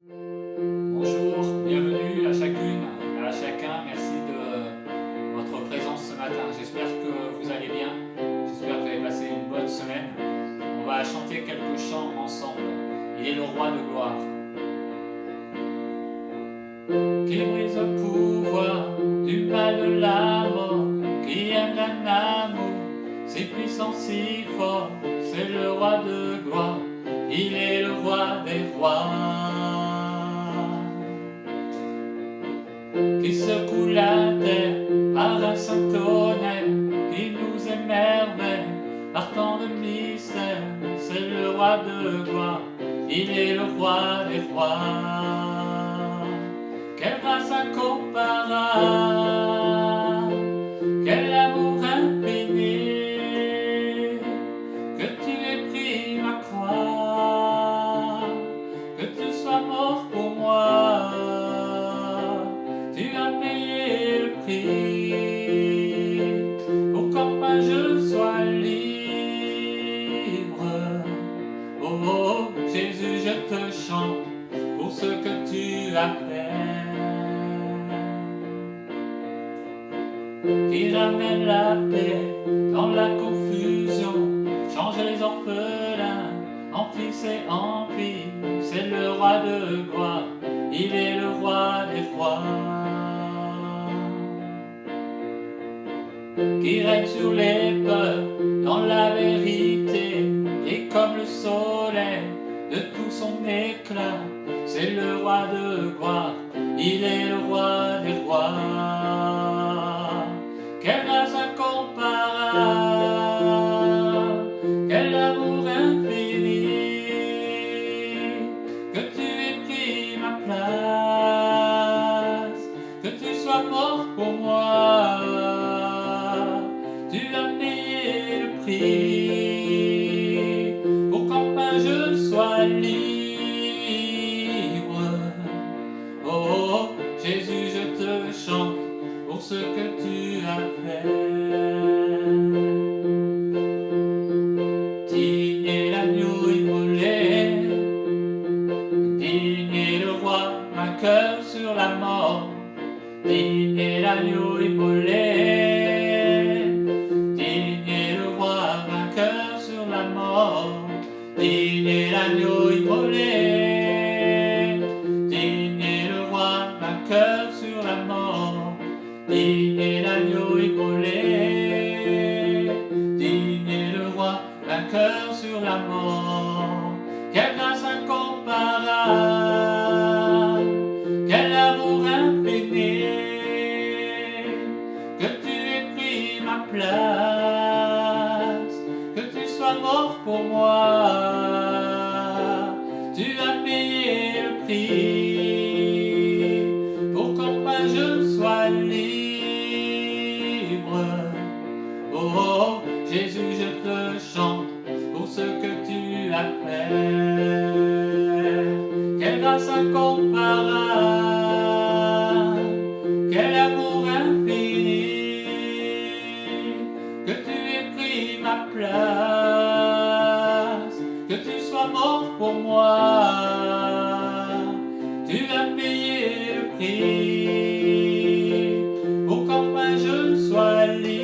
Bonjour, bienvenue à chacune, à chacun. Merci de votre présence ce matin. J'espère que vous allez bien. J'espère que vous avez passé une bonne semaine. On va chanter quelques chants ensemble. Il est le roi de gloire. Qui brise le pouvoir du mal de la mort, qui aime d'un amour si puissant, si fort, c'est le roi de gloire. Il est le roi des rois. Qui secoue la terre par un saint tonnerre, qui nous émerveille par tant de mystères. C'est le roi de gloire, il est le roi des rois. Quelle grâce incomparable, quel amour infini, que tu aies pris ma croix, que tu sois mort pour moi. Tu as payé le prix pour qu'enfin je sois libre. Oh, oh, Jésus, je te chante pour ce que tu as fait. Qui ramène la paix dans la confusion, change les orphelins en fils et en filles. C'est le roi de gloire, il est le roi des rois. Qui règne sur les peuples dans la vérité, brille comme le soleil de tout son éclat. C'est le roi de gloire, il est le roi des rois. Quelle grâce incomparable, quel amour infini, que tu aies pris ma place, que tu sois mort pour moi. Tu as payé le prix pour qu'enfin je sois libre. Oh, oh, Jésus, je te chante pour ce que tu as fait. Digne est l'agneau immolé, digne est le roi vainqueur sur la mort. Digne est l'agneau immolé, digne est le roi vainqueur sur la mort. Digne est l'agneau immolé, digne est le roi vainqueur sur la mort. Digne est l'agneau immolé, digne est le roi vainqueur sur la mort. Quelle grâce incomparable, quel amour infini, que tu aies pris ma place, que tu sois mort pour moi. Tu as payé le prix pour qu'enfin je sois libre. Oh, oh, Jésus, je te chante pour ce que tu as fait. Quelle grâce incomparable, quel amour infini, que tu aies pris ma place, que tu sois mort pour moi. Tu as payé le prix pour qu'enfin je sois libre.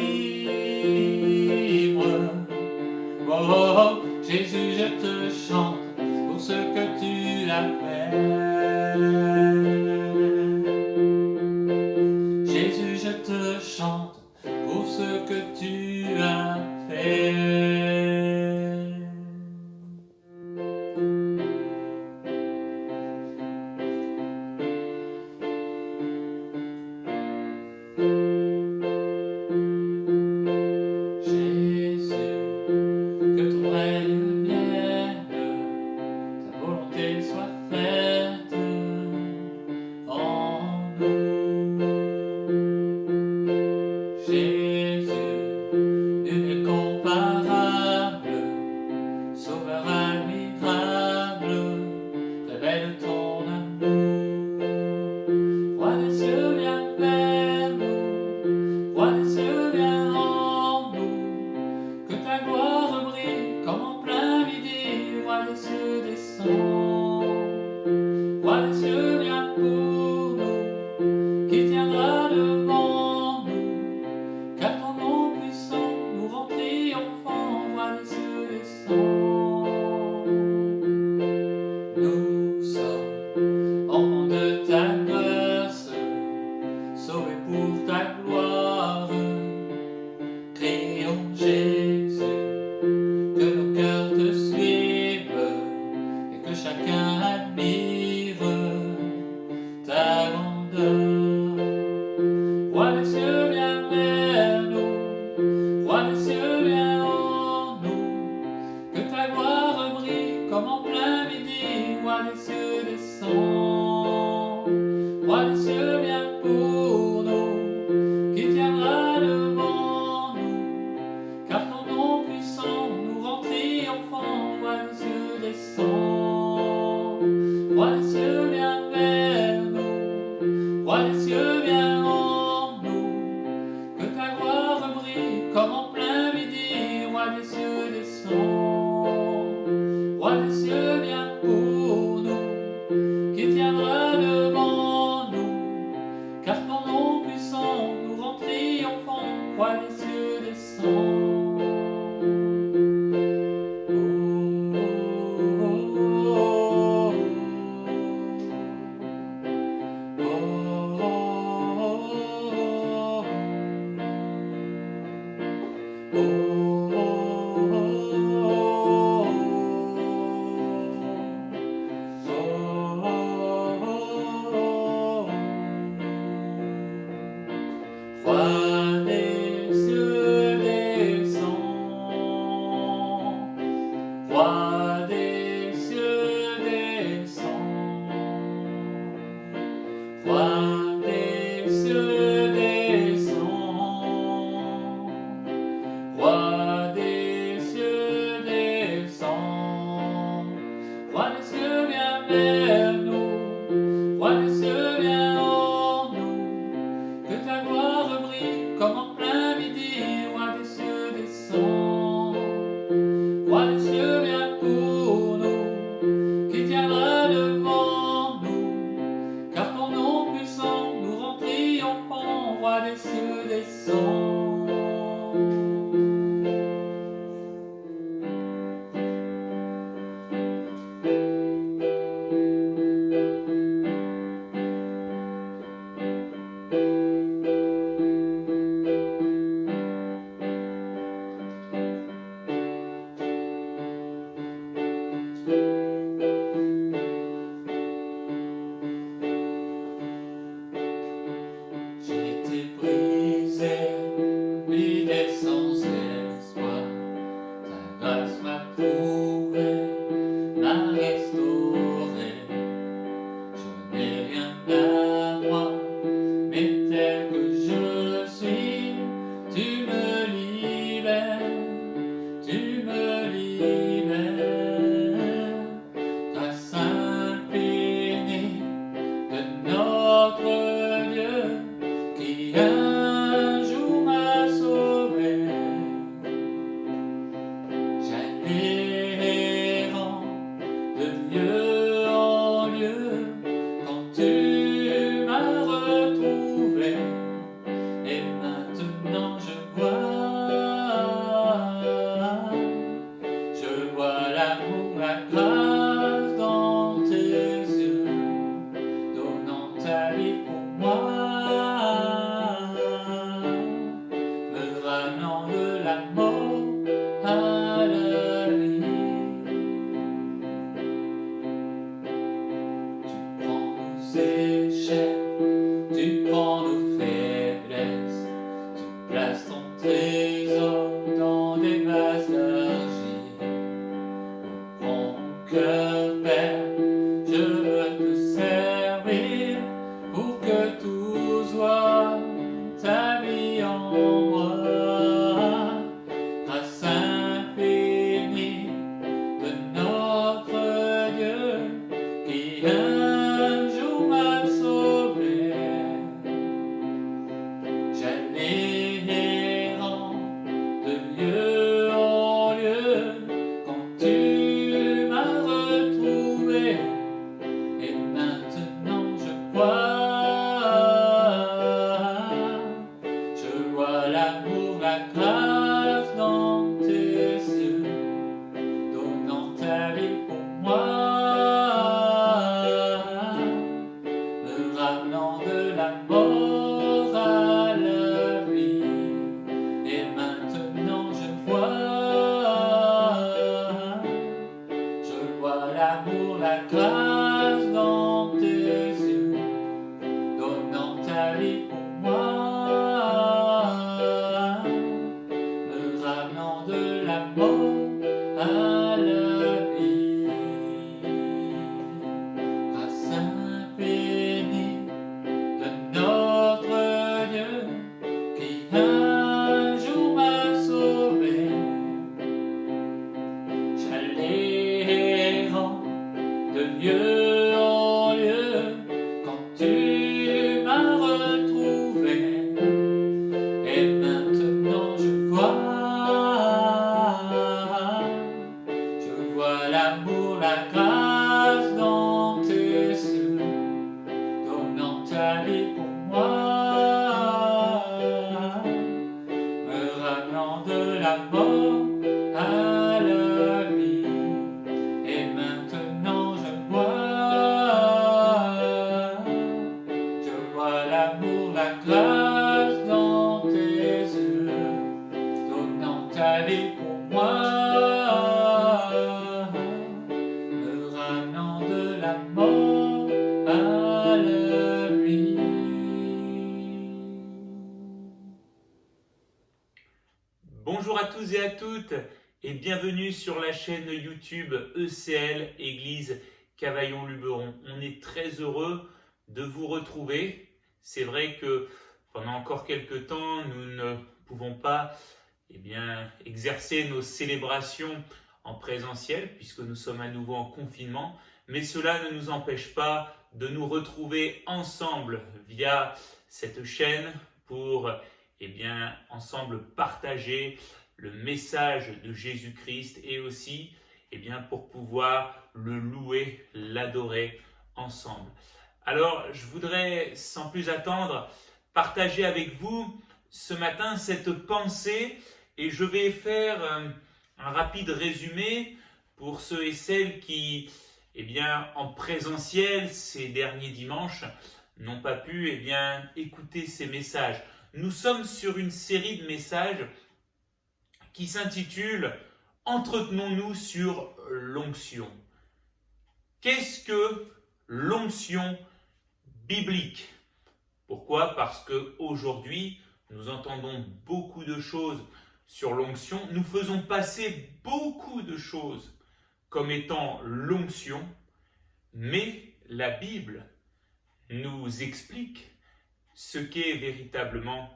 Oh, oh, oh, Jésus, je te chante pour ce que tu as fait. Jésus, je te chante pour ce que tu as fait. Jésus, que ton règne vienne, ta volonté soit faite en nous. Jésus, Roi des cieux, viens en nous, que ta gloire brille comme en plein midi. Roi des cieux, descends. Roi des cieux, viens pour nous, qui tiendra devant nous, car ton nom puissant nous rend triomphants. Roi des cieux, descends. Roi des cieux, descends. Roi des cieux, descends. Roi des cieux, descends. Roi des cieux, descends. Roi des cieux, viens vers nous. Roi des cieux, viens en nous, que ta gloire brille comme en plein midi. Roi des cieux, descends. Roi des cieux, viens pour nous, qui tiendra devant nous, car ton nom puissant nous rend triomphants. Roi des cieux, descends. J'ai été brisé, vidé sans espoir. Ta grâce m'a trouvé, m'a restauré. Je n'ai rien à moi, mais tel que je suis, tu me libères, tu me libères. Grâce infinie de notre Dieu, qui un jour m'a sauvé. J'allais errant de lieu en lieu, quand tu m'as retrouvé. Et maintenant je vois l'amour, la grâce dans tes yeux, donnant ta vie pour moi, me ramenant de la mort à la vie. Tu prends nos échecs, tu prends nos faiblesses, tu places ton trésor dans des vases d'argile. Au mon cœur, Père, je veux te servir, pour que tout soit ta vie en moi. Grâce infinie de notre Dieu, qui un jour m'a sauvé. J'allais errant de lieu en lieu, quand tu m'as retrouvé. Et maintenant je vois l'amour, la grâce dans tes yeux, donnant ta vie pour moi, me ramenant de la mort à la vie. Et maintenant je vois l'amour, la grâce dans tes yeux, donnant ta vie pour moi, me ramenant de la mort à la vie. Grâce infinie de notre ta vie pour moi, me ramenant de la mort à la vie. Et maintenant je vois l'amour, la grâce dans tes yeux, donnant ta vie pour moi, me ramenant de la mort à la vie. Bonjour à tous et à toutes et bienvenue sur la chaîne YouTube ECL Église Cavaillon-Luberon. On est très heureux de vous retrouver. C'est vrai que pendant encore quelques temps, nous ne pouvons pas exercer nos célébrations en présentiel puisque nous sommes à nouveau en confinement. Mais cela ne nous empêche pas de nous retrouver ensemble via cette chaîne pour ensemble partager le message de Jésus-Christ et aussi pour pouvoir le louer, l'adorer ensemble. Alors, je voudrais sans plus attendre partager avec vous ce matin cette pensée et je vais faire un rapide résumé pour ceux et celles qui, en présentiel ces derniers dimanches, n'ont pas pu écouter ces messages. Nous sommes sur une série de messages qui s'intitule « Entretenons-nous sur l'onction ». Qu'est-ce que l'onction biblique? Pourquoi? Parce qu'aujourd'hui, nous entendons beaucoup de choses sur l'onction. Nous faisons passer beaucoup de choses comme étant l'onction, mais la Bible nous explique ce qu'est véritablement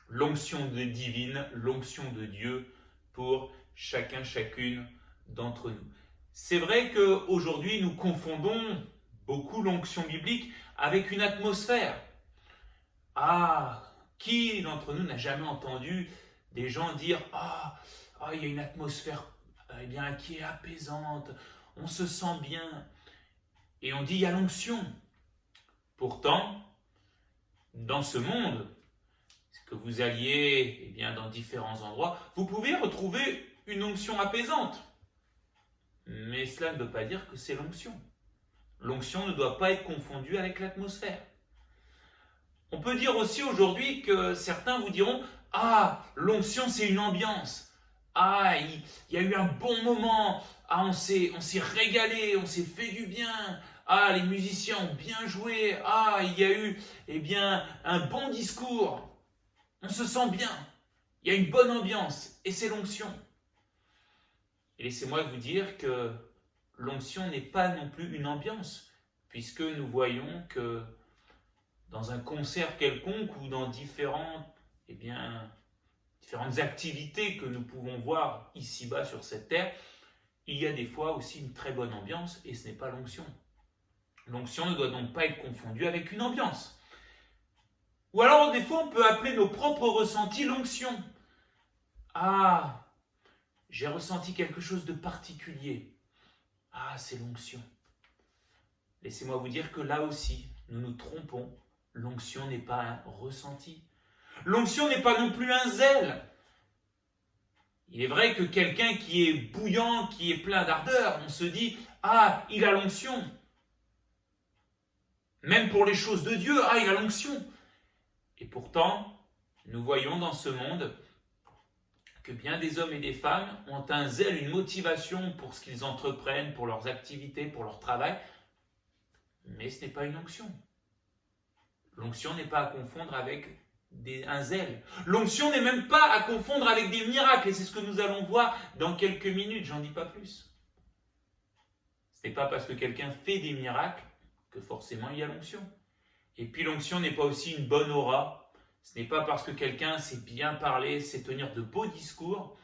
l'onction divine, l'onction de Dieu pour chacune d'entre nous. C'est vrai qu'aujourd'hui, nous confondons beaucoup l'onction biblique avec une atmosphère. Qui d'entre nous n'a jamais entendu des gens dire « il y a une atmosphère qui est apaisante, on se sent bien ». Et on dit « il y a l'onction ». Pourtant, dans ce monde, que vous alliez dans différents endroits, vous pouvez retrouver une onction apaisante. Mais cela ne veut pas dire que c'est l'onction. L'onction ne doit pas être confondue avec l'atmosphère. On peut dire aussi aujourd'hui que certains vous diront « l'onction c'est une ambiance. Il y a eu un bon moment. On s'est régalé, on s'est fait du bien. Les musiciens ont bien joué. Il y a eu un bon discours. On se sent bien. Il y a une bonne ambiance et c'est l'onction. » Et laissez-moi vous dire que l'onction n'est pas non plus une ambiance, puisque nous voyons que dans un concert quelconque ou dans différentes activités que nous pouvons voir ici-bas sur cette terre, il y a des fois aussi une très bonne ambiance et ce n'est pas l'onction. L'onction ne doit donc pas être confondue avec une ambiance. Ou alors des fois on peut appeler nos propres ressentis l'onction. J'ai ressenti quelque chose de particulier. C'est l'onction. Laissez-moi vous dire que là aussi, nous nous trompons. L'onction n'est pas un ressenti. L'onction n'est pas non plus un zèle. Il est vrai que quelqu'un qui est bouillant, qui est plein d'ardeur, on se dit « il a l'onction ». Même pour les choses de Dieu, il a l'onction. Et pourtant, nous voyons dans ce monde que bien des hommes et des femmes ont un zèle, une motivation pour ce qu'ils entreprennent, pour leurs activités, pour leur travail, mais ce n'est pas une onction. L'onction n'est pas à confondre avec un zèle. L'onction n'est même pas à confondre avec des miracles, et c'est ce que nous allons voir dans quelques minutes, j'en dis pas plus. Ce n'est pas parce que quelqu'un fait des miracles que forcément il y a l'onction. Et puis l'onction n'est pas aussi une bonne aura. Ce n'est pas parce que quelqu'un sait bien parler, sait tenir de beaux discours,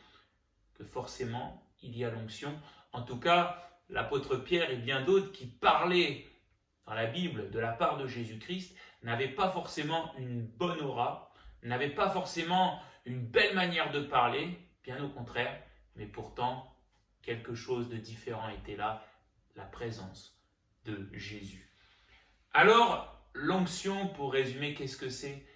que forcément il y a l'onction. En tout cas, l'apôtre Pierre et bien d'autres qui parlaient dans la Bible de la part de Jésus-Christ n'avaient pas forcément une bonne aura, n'avaient pas forcément une belle manière de parler, bien au contraire, mais pourtant quelque chose de différent était là, la présence de Jésus. Alors, l'onction, pour résumer, qu'est-ce que c'est?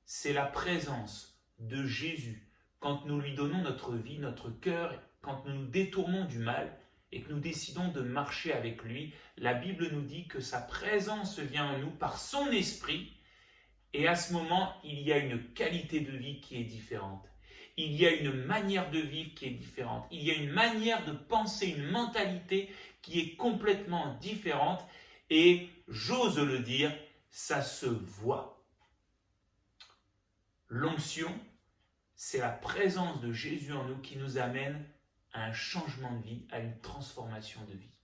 C'est la présence de Jésus. Quand nous lui donnons notre vie, notre cœur, quand nous nous détournons du mal et que nous décidons de marcher avec lui, la Bible nous dit que sa présence vient en nous par son esprit. Et à ce moment, il y a une qualité de vie qui est différente. Il y a une manière de vivre qui est différente. Il y a une manière de penser, une mentalité qui est complètement différente. Et j'ose le dire, ça se voit. L'onction, c'est la présence de Jésus en nous qui nous amène à un changement de vie, à une transformation de vie.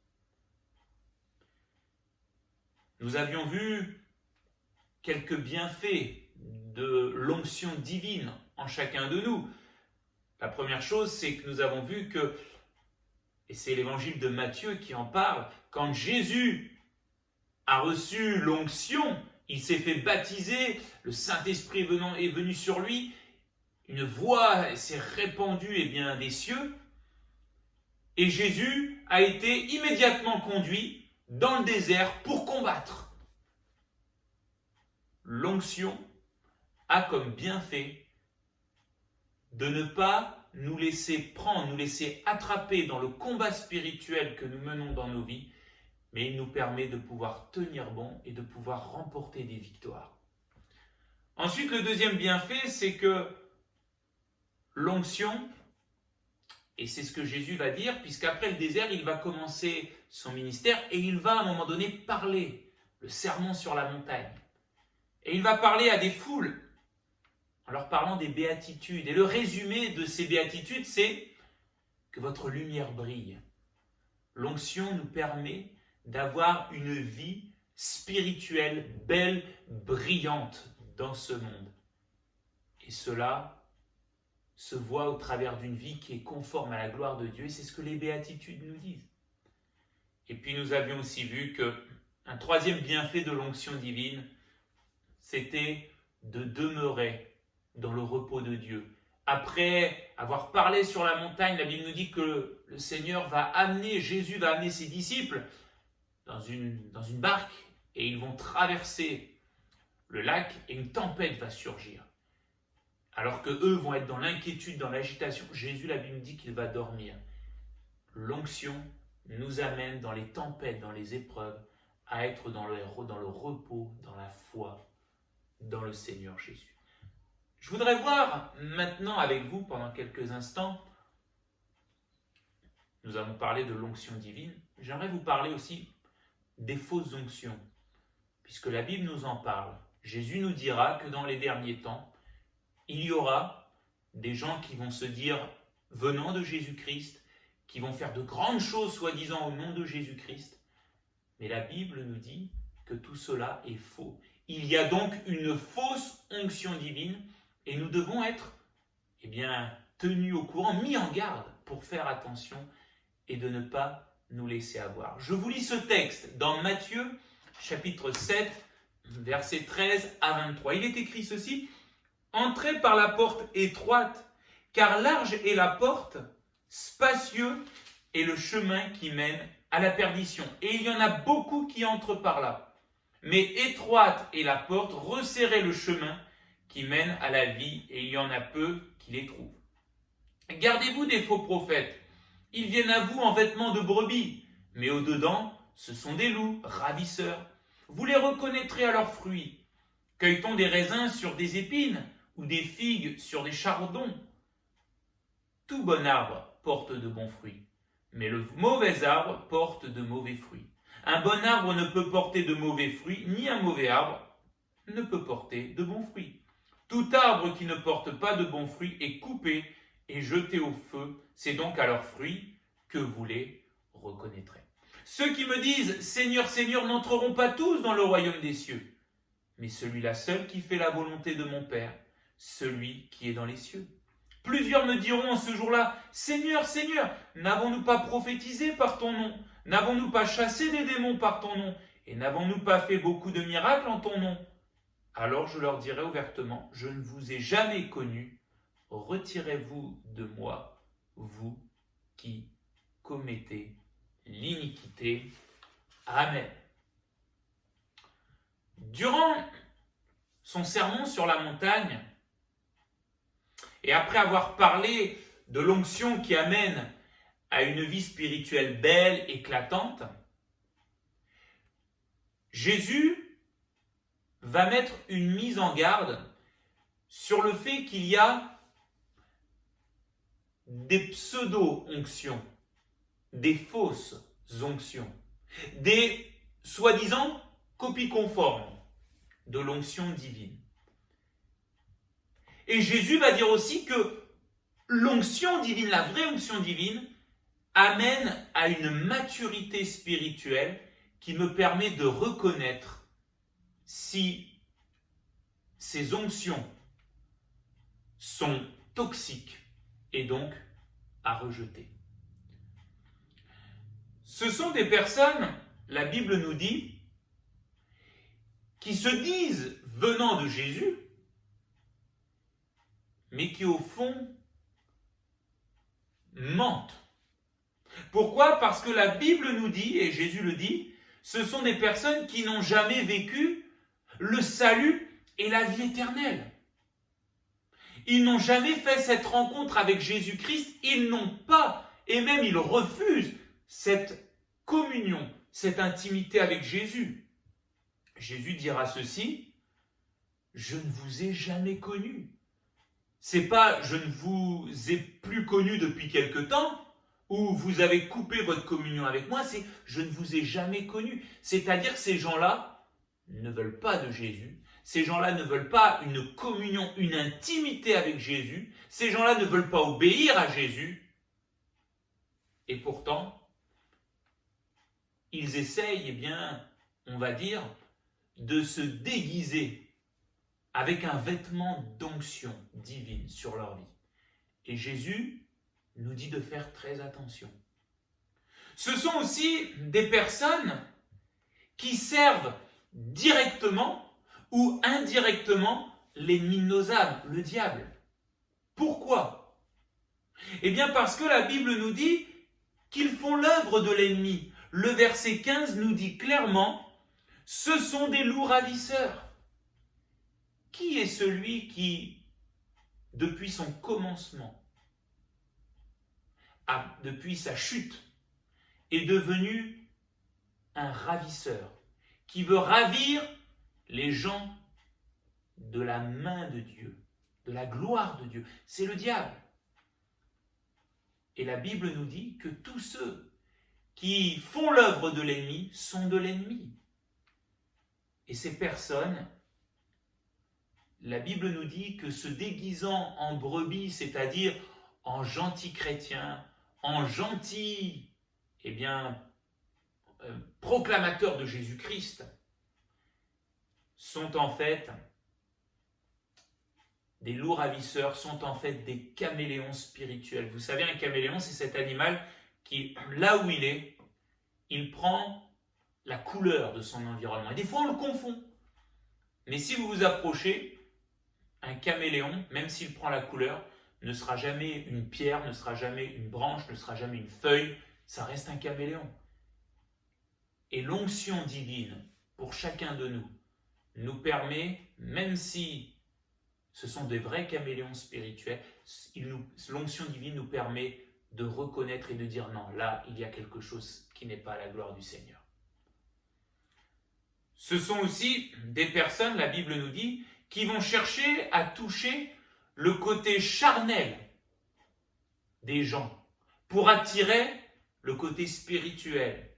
Nous avions vu quelques bienfaits de l'onction divine en chacun de nous. La première chose, c'est que nous avons vu que, et c'est l'évangile de Matthieu qui en parle, quand Jésus a reçu l'onction, il s'est fait baptiser, le Saint-Esprit est venu sur lui, une voix s'est répandue des cieux, et Jésus a été immédiatement conduit dans le désert pour combattre. L'onction a comme bienfait de ne pas nous laisser prendre, nous laisser attraper dans le combat spirituel que nous menons dans nos vies, mais il nous permet de pouvoir tenir bon et de pouvoir remporter des victoires. Ensuite, le deuxième bienfait, c'est que l'onction, et c'est ce que Jésus va dire, puisqu'après le désert, il va commencer son ministère et il va à un moment donné parler, le sermon sur la montagne. Et il va parler à des foules en leur parlant des béatitudes. Et le résumé de ces béatitudes, c'est que votre lumière brille. L'onction nous permet d'avoir une vie spirituelle, belle, brillante dans ce monde. Et cela se voit au travers d'une vie qui est conforme à la gloire de Dieu. Et c'est ce que les béatitudes nous disent. Et puis nous avions aussi vu qu'un troisième bienfait de l'onction divine, c'était de demeurer dans le repos de Dieu. Après avoir parlé sur la montagne, la Bible nous dit que le Seigneur Jésus va amener ses disciples dans une barque et ils vont traverser le lac et une tempête va surgir. Alors que eux vont être dans l'inquiétude, dans l'agitation, Jésus, la Bible nous dit qu'il va dormir. L'onction nous amène dans les tempêtes, dans les épreuves, à être dans le repos, dans la foi, dans le Seigneur Jésus. Je voudrais voir maintenant avec vous, pendant quelques instants, nous avons parlé de l'onction divine, j'aimerais vous parler aussi des fausses onctions, puisque la Bible nous en parle. Jésus nous dira que dans les derniers temps, il y aura des gens qui vont se dire, venant de Jésus-Christ, qui vont faire de grandes choses, soi-disant, au nom de Jésus-Christ. Mais la Bible nous dit que tout cela est faux. Il y a donc une fausse onction divine et nous devons être tenus au courant, mis en garde pour faire attention et de ne pas nous laisser avoir. Je vous lis ce texte dans Matthieu, chapitre 7, versets 13 à 23. Il est écrit ceci: « Entrez par la porte étroite, car large est la porte, spacieux est le chemin qui mène à la perdition. Et il y en a beaucoup qui entrent par là. Mais étroite est la porte, resserrez le chemin qui mène à la vie, et il y en a peu qui les trouvent. Gardez-vous des faux prophètes. Ils viennent à vous en vêtements de brebis, mais au-dedans, ce sont des loups, ravisseurs. Vous les reconnaîtrez à leurs fruits. Cueille-t-on des raisins sur des épines ou des figues sur des chardons? Tout bon arbre porte de bons fruits, mais le mauvais arbre porte de mauvais fruits. Un bon arbre ne peut porter de mauvais fruits, ni un mauvais arbre ne peut porter de bons fruits. Tout arbre qui ne porte pas de bons fruits est coupé et jeté au feu. C'est donc à leurs fruits que vous les reconnaîtrez. Ceux qui me disent « Seigneur, Seigneur » n'entreront pas tous dans le royaume des cieux, mais celui-là seul qui fait la volonté de mon Père, celui qui est dans les cieux. Plusieurs me diront en ce jour-là « Seigneur, Seigneur, n'avons-nous pas prophétisé par ton nom? N'avons-nous pas chassé des démons par ton nom? Et n'avons-nous pas fait beaucoup de miracles en ton nom ?» Alors je leur dirai ouvertement, je ne vous ai jamais connu, retirez-vous de moi, vous qui commettez l'iniquité. Amen. Durant son sermon sur la montagne, et après avoir parlé de l'onction qui amène à une vie spirituelle belle, éclatante, Jésus va mettre une mise en garde sur le fait qu'il y a des pseudo-onctions, des fausses onctions, des soi-disant copies conformes de l'onction divine. Et Jésus va dire aussi que l'onction divine, la vraie onction divine, amène à une maturité spirituelle qui me permet de reconnaître si ces onctions sont toxiques et donc à rejeter. Ce sont des personnes, la Bible nous dit, qui se disent venant de Jésus, mais qui au fond mentent. Pourquoi ? Parce que la Bible nous dit, et Jésus le dit, ce sont des personnes qui n'ont jamais vécu le salut et la vie éternelle. Ils n'ont jamais fait cette rencontre avec Jésus-Christ, ils n'ont pas, et même ils refusent cette communion, cette intimité avec Jésus. Jésus dira ceci, « Je ne vous ai jamais connu ». C'est pas « je ne vous ai plus connu depuis quelque temps » ou « vous avez coupé votre communion avec moi », c'est « je ne vous ai jamais connu ». C'est-à-dire que ces gens-là ne veulent pas de Jésus, ces gens-là ne veulent pas une communion, une intimité avec Jésus, ces gens-là ne veulent pas obéir à Jésus, et pourtant, ils essayent, eh bien, on va dire, de se déguiser avec un vêtement d'onction divine sur leur vie. Et Jésus nous dit de faire très attention. Ce sont aussi des personnes qui servent directement ou indirectement l'ennemi de nos âmes, le diable. Pourquoi ? Eh bien parce que la Bible nous dit qu'ils font l'œuvre de l'ennemi. Le verset 15 nous dit clairement, ce sont des loups ravisseurs. Qui est celui qui, depuis son commencement, depuis sa chute, est devenu un ravisseur, qui veut ravir les gens de la main de Dieu, de la gloire de Dieu. C'est le diable. Et la Bible nous dit que tous ceux qui font l'œuvre de l'ennemi sont de l'ennemi. Et ces personnes, la Bible nous dit que se déguisant en brebis, c'est-à-dire en gentil chrétien, en gentil, proclamateurs de Jésus-Christ, sont en fait des loups ravisseurs, sont en fait des caméléons spirituels. Vous savez, un caméléon, c'est cet animal qui, là où il prend la couleur de son environnement. Et des fois, on le confond. Mais si vous vous approchez, un caméléon, même s'il prend la couleur, ne sera jamais une pierre, ne sera jamais une branche, ne sera jamais une feuille, ça reste un caméléon. Et l'onction divine, pour chacun de nous, nous permet, même si ce sont des vrais caméléons spirituels, l'onction divine nous permet de reconnaître et de dire non, là, il y a quelque chose qui n'est pas à la gloire du Seigneur. Ce sont aussi des personnes, la Bible nous dit, qui vont chercher à toucher le côté charnel des gens pour attirer le côté spirituel.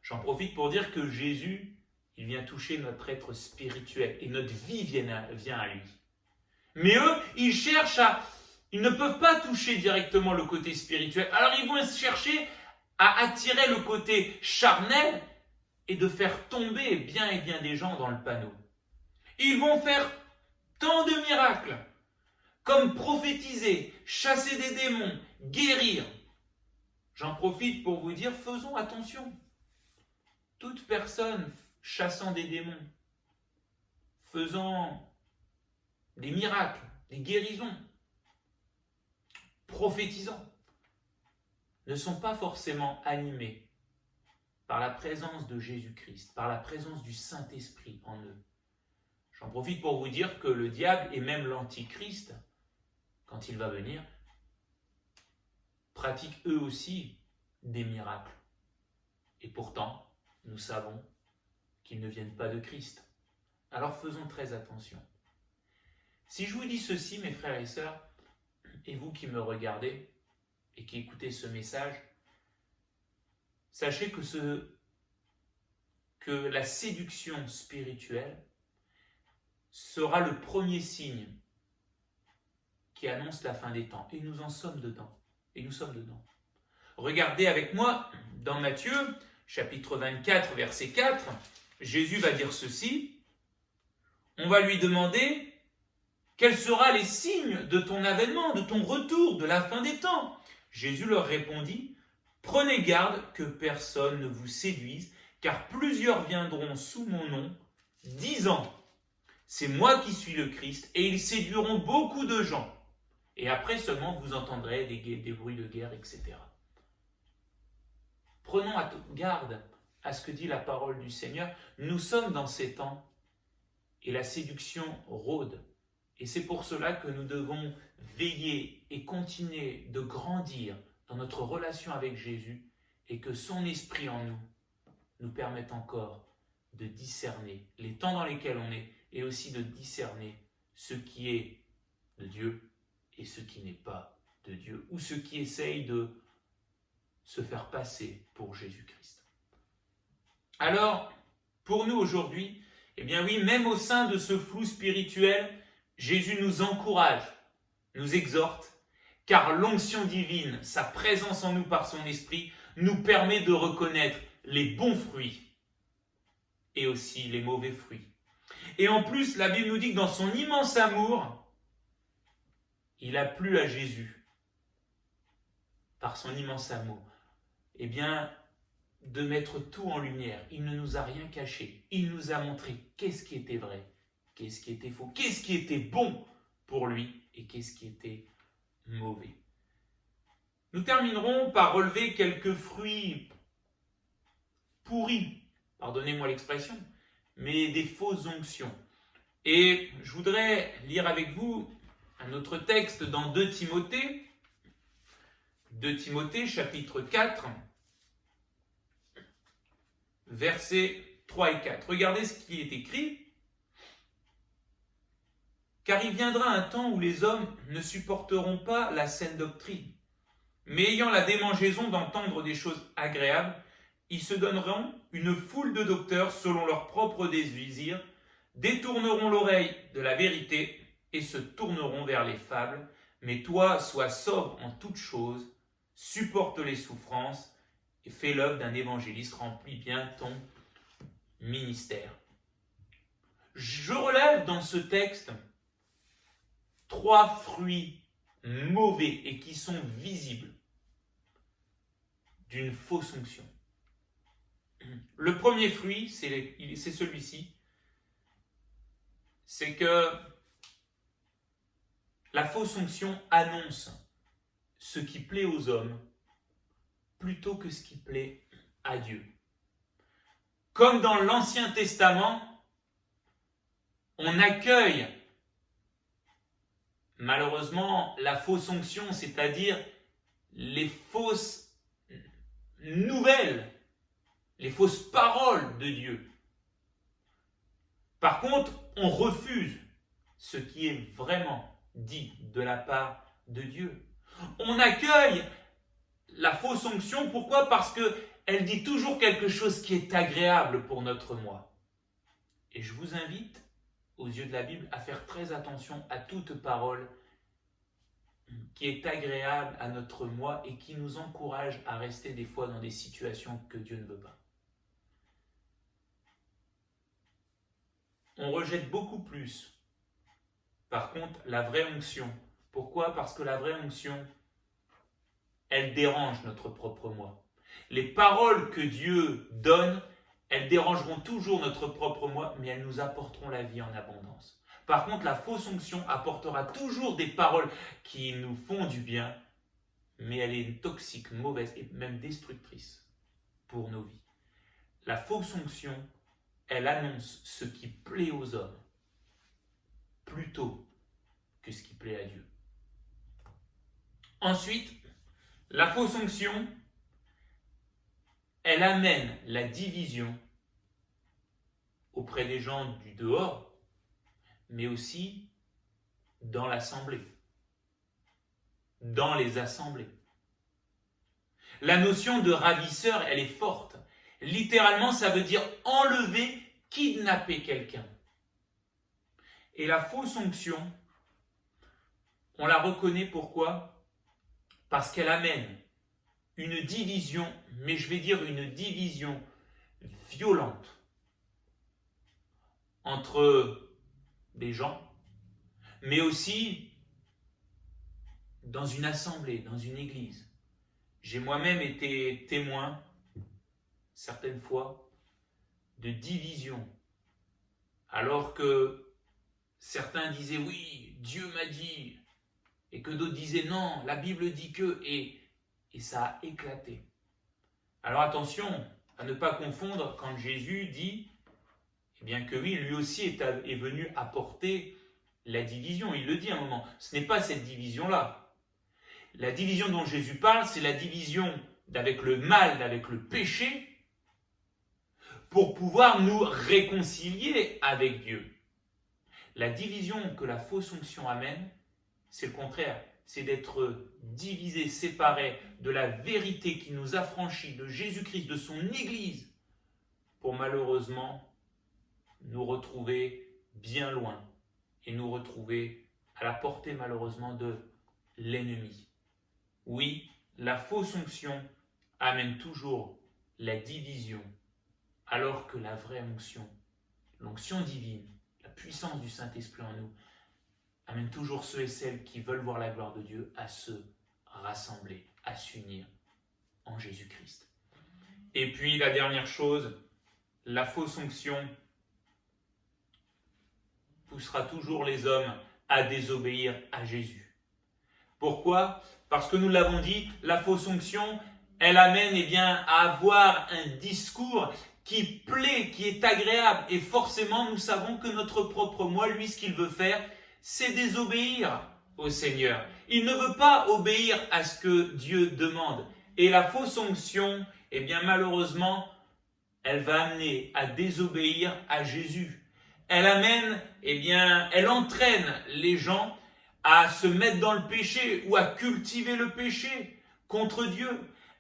J'en profite pour dire que Jésus, il vient toucher notre être spirituel et notre vie vient à lui. Mais eux, ils ne peuvent pas toucher directement le côté spirituel. Alors ils vont chercher à attirer le côté charnel et de faire tomber bien et bien des gens dans le panneau. Ils vont faire tant de miracles, comme prophétiser, chasser des démons, guérir. J'en profite pour vous dire, faisons attention. Toute personne chassant des démons, faisant des miracles, des guérisons, prophétisant, ne sont pas forcément animés par la présence de Jésus-Christ, par la présence du Saint-Esprit en eux. J'en profite pour vous dire que le diable et même l'Antichrist, quand il va venir, pratiquent eux aussi des miracles. Et pourtant, nous savons qu'ils ne viennent pas de Christ. Alors faisons très attention. Si je vous dis ceci, mes frères et sœurs, et vous qui me regardez et qui écoutez ce message, sachez que la séduction spirituelle sera le premier signe qui annonce la fin des temps. Et nous en sommes dedans. Et nous sommes dedans. Regardez avec moi dans Matthieu, chapitre 24, verset 4, Jésus va dire ceci. On va lui demander quels seront les signes de ton avènement, de ton retour, de la fin des temps. Jésus leur répondit, prenez garde que personne ne vous séduise, car plusieurs viendront sous mon nom, disant, c'est moi qui suis le Christ, et ils séduiront beaucoup de gens. Et après seulement vous entendrez des bruits de guerre, etc. Prenons garde à ce que dit la parole du Seigneur. Nous sommes dans ces temps et la séduction rôde. Et c'est pour cela que nous devons veiller et continuer de grandir dans notre relation avec Jésus et que son esprit en nous permette encore de discerner les temps dans lesquels on est et aussi de discerner ce qui est de Dieu et ce qui n'est pas de Dieu ou ce qui essaye de se faire passer pour Jésus-Christ. Alors, pour nous aujourd'hui, eh bien oui, même au sein de ce flou spirituel, Jésus nous encourage, nous exhorte, car l'onction divine, sa présence en nous par son esprit, nous permet de reconnaître les bons fruits et aussi les mauvais fruits. Et en plus, la Bible nous dit que dans son immense amour, il a plu à Jésus, par son immense amour, eh bien, de mettre tout en lumière. Il ne nous a rien caché. Il nous a montré qu'est-ce qui était vrai, qu'est-ce qui était faux, qu'est-ce qui était bon pour lui et qu'est-ce qui était mauvais. Nous terminerons par relever quelques fruits pourris, pardonnez-moi l'expression, mais des fausses onctions. Et je voudrais lire avec vous un autre texte dans 2 Timothée, 2 Timothée chapitre 4, versets 3 et 4. Regardez ce qui est écrit. Car il viendra un temps où les hommes ne supporteront pas la saine doctrine, mais ayant la démangeaison d'entendre des choses agréables, ils se donneront une foule de docteurs selon leurs propres désirs, détourneront l'oreille de la vérité et se tourneront vers les fables. Mais toi, sois sobre en toutes choses, supporte les souffrances et fais l'œuvre d'un évangéliste, remplis bien ton ministère. Je relève dans ce texte 3 fruits mauvais et qui sont visibles d'une fausse onction. Le premier fruit, c'est celui-ci, c'est que la fausse onction annonce ce qui plaît aux hommes plutôt que ce qui plaît à Dieu. Comme dans l'Ancien Testament, on accueille malheureusement la fausse onction, c'est-à-dire les fausses nouvelles, les fausses paroles de Dieu. Par contre, on refuse ce qui est vraiment dit de la part de Dieu. On accueille la fausse onction, pourquoi ? Parce qu'elle dit toujours quelque chose qui est agréable pour notre moi. Et je vous invite, aux yeux de la Bible, à faire très attention à toute parole qui est agréable à notre moi et qui nous encourage à rester des fois dans des situations que Dieu ne veut pas. On rejette beaucoup plus, par contre, la vraie onction. Pourquoi ? Parce que la vraie onction, elle dérange notre propre moi. Les paroles que Dieu donne, elles dérangeront toujours notre propre moi, mais elles nous apporteront la vie en abondance. Par contre, la fausse onction apportera toujours des paroles qui nous font du bien, mais elle est toxique, mauvaise et même destructrice pour nos vies. la fausse onction, elle annonce ce qui plaît aux hommes plutôt que ce qui plaît à Dieu. Ensuite, la fausse onction, elle amène la division auprès des gens du dehors, mais aussi dans l'assemblée, dans les assemblées. La notion de ravisseur, elle est forte. Littéralement, ça veut dire enlever, kidnapper quelqu'un. Et la fausse onction, on la reconnaît pourquoi ? Parce qu'elle amène une division, mais je vais dire une division violente entre des gens, mais aussi dans une assemblée, dans une église. J'ai moi-même été témoin, certaines fois, de divisions, alors que certains disaient oui, Dieu m'a dit, et que d'autres disaient non, la Bible dit que, et ça a éclaté. Alors attention à ne pas confondre quand Jésus dit, eh bien que oui, lui aussi est venu apporter la division. Il le dit à un moment, ce n'est pas cette division-là. La division dont Jésus parle, c'est la division avec le mal, avec le péché, pour pouvoir nous réconcilier avec Dieu. La division que la fausse onction amène, c'est le contraire, c'est d'être divisé, séparé de la vérité qui nous affranchit de Jésus-Christ, de son Église, pour malheureusement nous retrouver bien loin et nous retrouver à la portée malheureusement de l'ennemi. Oui, la fausse onction amène toujours la division, alors que la vraie onction, l'onction divine, la puissance du Saint-Esprit en nous, amène toujours ceux et celles qui veulent voir la gloire de Dieu à se rassembler, à s'unir en Jésus-Christ. Et puis la dernière chose, la fausse onction poussera toujours les hommes à désobéir à Jésus. Pourquoi ? Parce que nous l'avons dit, la fausse onction, elle amène à avoir un discours qui plaît, qui est agréable. Et forcément, nous savons que notre propre moi, lui, ce qu'il veut faire, c'est désobéir au Seigneur. Il ne veut pas obéir à ce que Dieu demande. Et la fausse onction, malheureusement, elle va amener à désobéir à Jésus. Elle amène, elle entraîne les gens à se mettre dans le péché ou à cultiver le péché contre Dieu.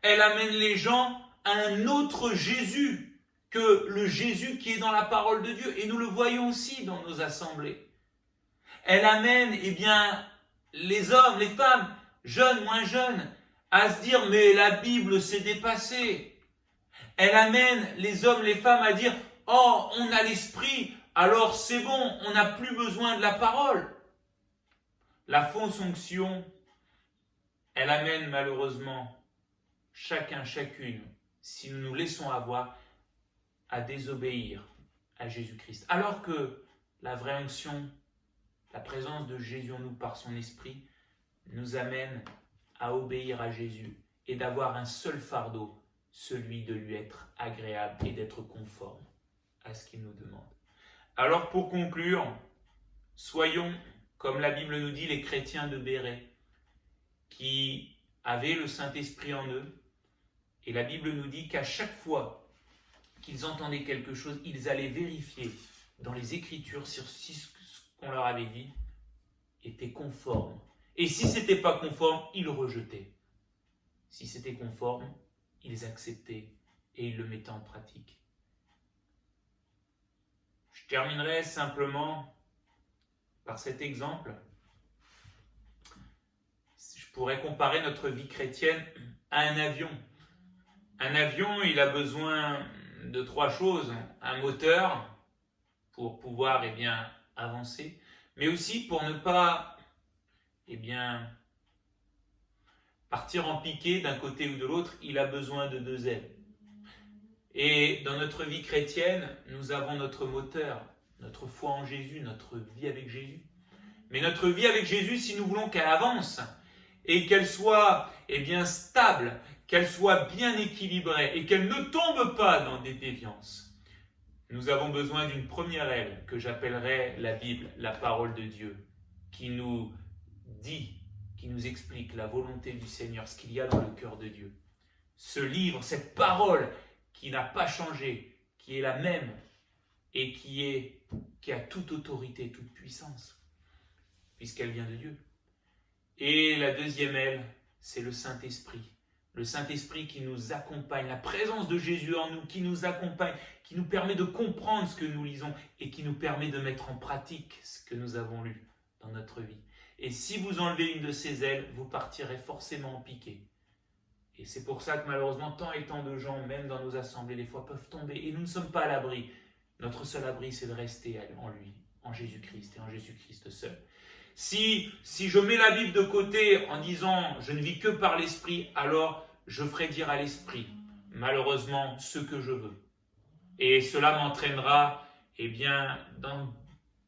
Elle amène les gens à un autre Jésus que le Jésus qui est dans la parole de Dieu. Et nous le voyons aussi dans nos assemblées. Elle amène, les hommes, les femmes, jeunes, moins jeunes, à se dire, mais la Bible s'est dépassée. Elle amène les hommes, les femmes à dire, oh, on a l'esprit, alors c'est bon, on n'a plus besoin de la parole. La fausse onction, elle amène malheureusement chacun, chacune, si nous nous laissons avoir, à désobéir à Jésus-Christ. Alors que la vraie onction, la présence de Jésus en nous par son esprit, nous amène à obéir à Jésus et d'avoir un seul fardeau, celui de lui être agréable et d'être conforme à ce qu'il nous demande. Alors pour conclure, soyons, comme la Bible nous dit, les chrétiens de Béret, qui avaient le Saint-Esprit en eux, et la Bible nous dit qu'à chaque fois qu'ils entendaient quelque chose, ils allaient vérifier dans les Écritures si ce qu'on leur avait dit était conforme. Et si ce n'était pas conforme, ils rejetaient. Si c'était conforme, ils acceptaient et ils le mettaient en pratique. Je terminerai simplement par cet exemple. Je pourrais comparer notre vie chrétienne à un avion. Un avion, il a besoin de 3 choses. Un moteur pour pouvoir avancer, mais aussi pour ne pas partir en piqué d'un côté ou de l'autre, il a besoin de 2 ailes. Et dans notre vie chrétienne, nous avons notre moteur, notre foi en Jésus, notre vie avec Jésus. Mais notre vie avec Jésus, si nous voulons qu'elle avance et qu'elle soit stable, qu'elle soit bien équilibrée et qu'elle ne tombe pas dans des déviances. Nous avons besoin d'une première aile que j'appellerai la Bible, la parole de Dieu, qui nous dit, qui nous explique la volonté du Seigneur, ce qu'il y a dans le cœur de Dieu. Ce livre, cette parole qui n'a pas changé, qui est la même et qui a toute autorité, toute puissance, puisqu'elle vient de Dieu. Et la deuxième aile, c'est le Saint-Esprit. Le Saint-Esprit qui nous accompagne, la présence de Jésus en nous, qui nous accompagne, qui nous permet de comprendre ce que nous lisons et qui nous permet de mettre en pratique ce que nous avons lu dans notre vie. Et si vous enlevez une de ces ailes, vous partirez forcément en piqué. Et c'est pour ça que malheureusement, tant et tant de gens, même dans nos assemblées, des fois peuvent tomber. Et nous ne sommes pas à l'abri. Notre seul abri, c'est de rester en lui, en Jésus-Christ et en Jésus-Christ seul. Si je mets la Bible de côté en disant « je ne vis que par l'Esprit », alors je ferai dire à l'Esprit, malheureusement, ce que je veux. Et cela m'entraînera dans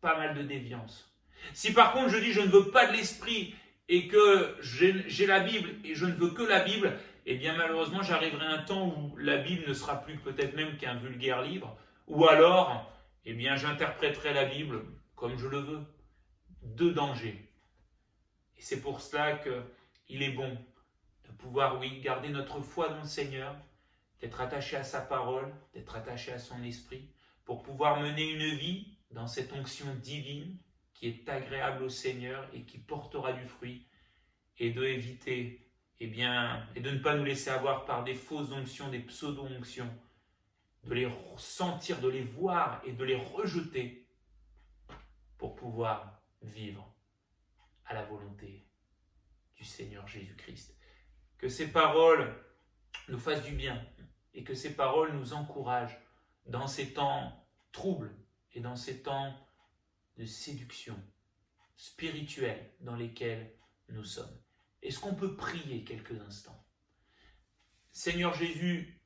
pas mal de déviance. Si par contre je dis « je ne veux pas de l'Esprit » et que j'ai la Bible et je ne veux que la Bible, malheureusement j'arriverai à un temps où la Bible ne sera plus peut-être même qu'un vulgaire livre, ou alors j'interpréterai la Bible comme je le veux. Deux dangers. Et c'est pour cela qu'il est bon de pouvoir, garder notre foi dans le Seigneur, d'être attaché à sa parole, d'être attaché à son esprit, pour pouvoir mener une vie dans cette onction divine qui est agréable au Seigneur et qui portera du fruit, et de éviter, et de ne pas nous laisser avoir par des fausses onctions, des pseudo-onctions, de les sentir, de les voir et de les rejeter pour pouvoir vivre à la volonté du Seigneur Jésus-Christ. Que ces paroles nous fassent du bien et que ces paroles nous encouragent dans ces temps troubles et dans ces temps de séduction spirituelle dans lesquels nous sommes. Est-ce qu'on peut prier quelques instants? Seigneur Jésus,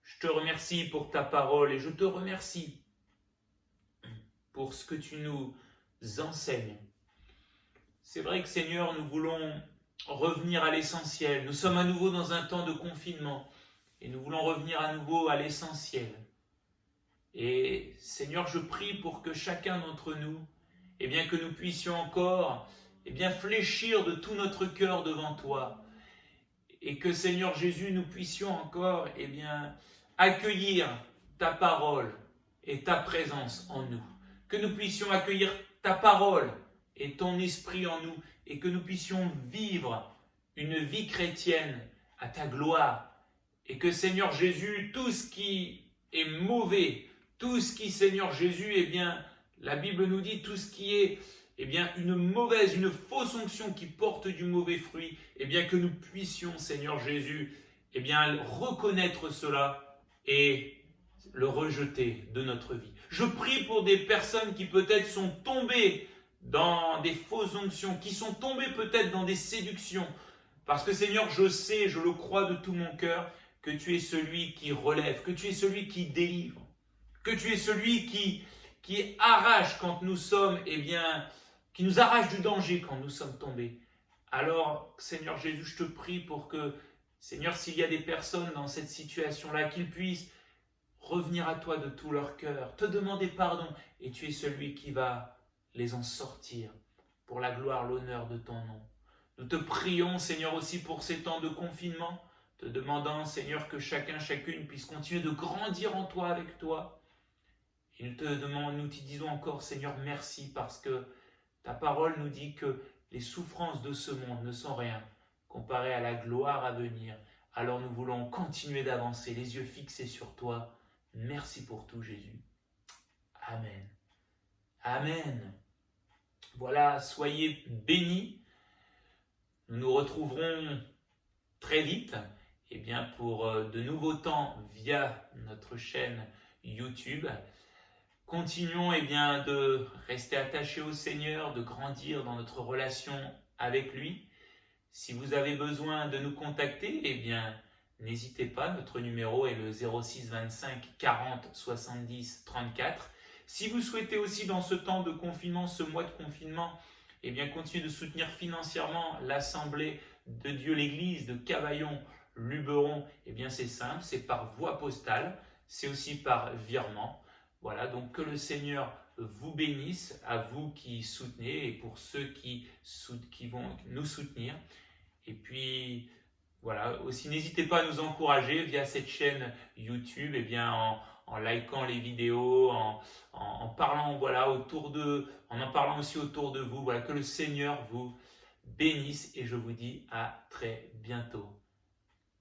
je te remercie pour ta parole et je te remercie pour ce que tu nous enseignes. C'est vrai que Seigneur, nous voulons revenir à l'essentiel. Nous sommes à nouveau dans un temps de confinement et nous voulons revenir à nouveau à l'essentiel. Et Seigneur, je prie pour que chacun d'entre nous, que nous puissions encore fléchir de tout notre cœur devant toi. Et que Seigneur Jésus, nous puissions encore accueillir ta parole et ta présence en nous. Que nous puissions accueillir ta parole et ton esprit en nous, et que nous puissions vivre une vie chrétienne à ta gloire, et que Seigneur Jésus, tout ce qui est mauvais, tout ce qui, Seigneur Jésus, la Bible nous dit, tout ce qui est une fausse onction qui porte du mauvais fruit, que nous puissions, Seigneur Jésus, reconnaître cela et le rejeter de notre vie. Je prie pour des personnes qui peut-être sont tombées dans des fausses onctions, qui sont tombées peut-être dans des séductions. Parce que Seigneur, je sais, je le crois de tout mon cœur, que tu es celui qui relève, que tu es celui qui délivre, que tu es celui qui arrache quand nous sommes, qui nous arrache du danger quand nous sommes tombés. Alors, Seigneur Jésus, je te prie pour que, Seigneur, s'il y a des personnes dans cette situation-là, qu'ils puissent revenir à toi de tout leur cœur, te demander pardon, et tu es celui qui va les en sortir pour la gloire, l'honneur de ton nom. Nous te prions, Seigneur, aussi pour ces temps de confinement, te demandant, Seigneur, que chacun, chacune puisse continuer de grandir en toi, avec toi. Et nous te disons encore, Seigneur, merci, parce que ta parole nous dit que les souffrances de ce monde ne sont rien comparées à la gloire à venir. Alors nous voulons continuer d'avancer, les yeux fixés sur toi. Merci pour tout, Jésus. Amen. Amen. Voilà, soyez bénis. Nous nous retrouverons très vite pour de nouveaux temps via notre chaîne YouTube. Continuons de rester attachés au Seigneur, de grandir dans notre relation avec lui. Si vous avez besoin de nous contacter, n'hésitez pas, notre numéro est le 06 25 40 70 34. Si vous souhaitez aussi dans ce temps de confinement, ce mois de confinement, continuer de soutenir financièrement l'Assemblée de Dieu, l'Église de Cavaillon Luberon, eh bien c'est simple, c'est par voie postale, c'est aussi par virement. Voilà, donc que le Seigneur vous bénisse, à vous qui soutenez et pour ceux qui vont nous soutenir. Et puis voilà, aussi n'hésitez pas à nous encourager via cette chaîne YouTube, eh bien en likant les vidéos, en parlant voilà en en parlant aussi autour de vous. Voilà, que le Seigneur vous bénisse et je vous dis à très bientôt.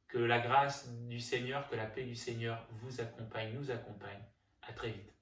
Que la grâce du Seigneur, que la paix du Seigneur vous accompagne, nous accompagne. À très vite.